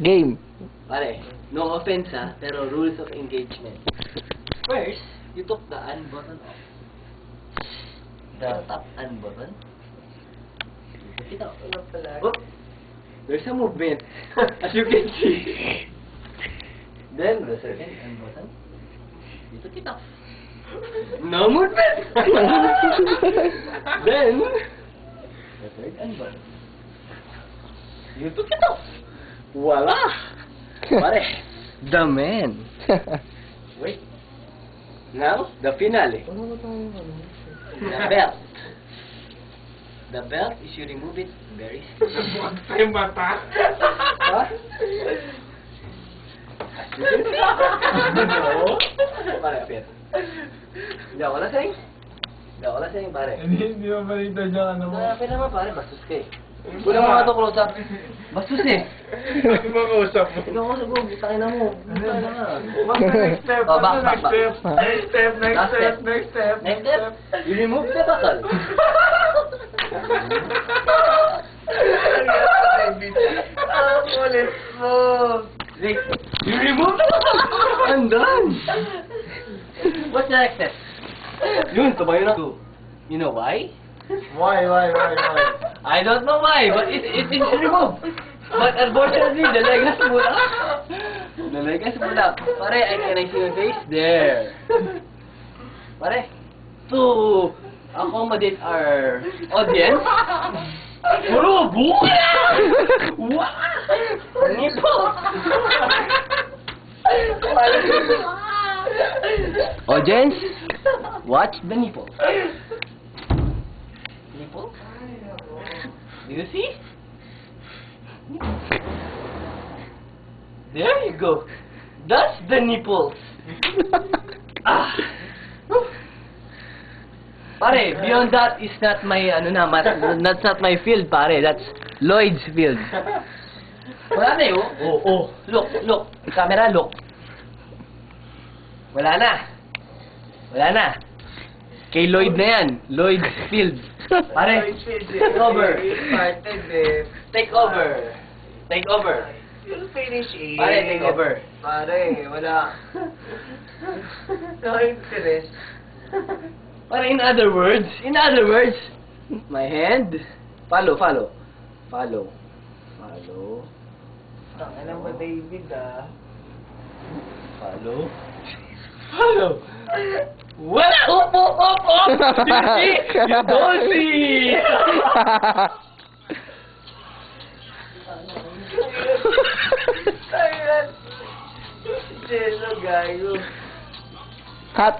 Game. Pare, no offense ha, pero rules of engagement. First, you took the on button off. The top on button. Kita oh, there's a movement, as you can see. Then, the second on button. You took it off. No movement! Then, the third on button. You took it off. Voila! Pare, the man. Wait. Now, the finale. The belt. The belt, is you remove it very slowly. Yung mata. Huh? No. Pare, apir. Hindi ako lasing. Hindi ako lasing, pare. Hindi mo balita dyan, ano mo. Apir naman, pare. Bastos ka eh. Kulang mo nga ito, close up. Bastos eh. Hindi mo kausap mo. Ikaw ko sa go, butangin na mo. Butangin na nga. What's the next step? Oh, What's the back, next back, step? back. Next step, next Last step, step. next step. Next step, you remove the buckle. Ang kulit mo. Wait, you remove the buckle. I'm done. What's the next step? Yun, tumayo na. You know why? Why? I don't know why, but it is removed. But unfortunately, the leg has pulled up. The leg has pulled up. Pare, can I see your face? There. Pare, to accommodate our audience, puro buya! Wow! Nipple! Audience, watch the nipple. Nipple? Do you see? There you go. That's the nipples. Ah. Pare, beyond that is not my that's not my field, pare. That's Lloyd's field. Wala na eh, oh. Oh. Look. Camera, look. Wala na. Kay Lloyd na yan. Lloyd's field. Pare, take over. Take over. You'll finish it. Pare, take over. Pare, wala. No interest. Pare, in other words, my hand, follow. Ang alam mo, David, ah. Follow. Wala! Up! You see? You don't see! Ayan. Jello, gayo. Cut.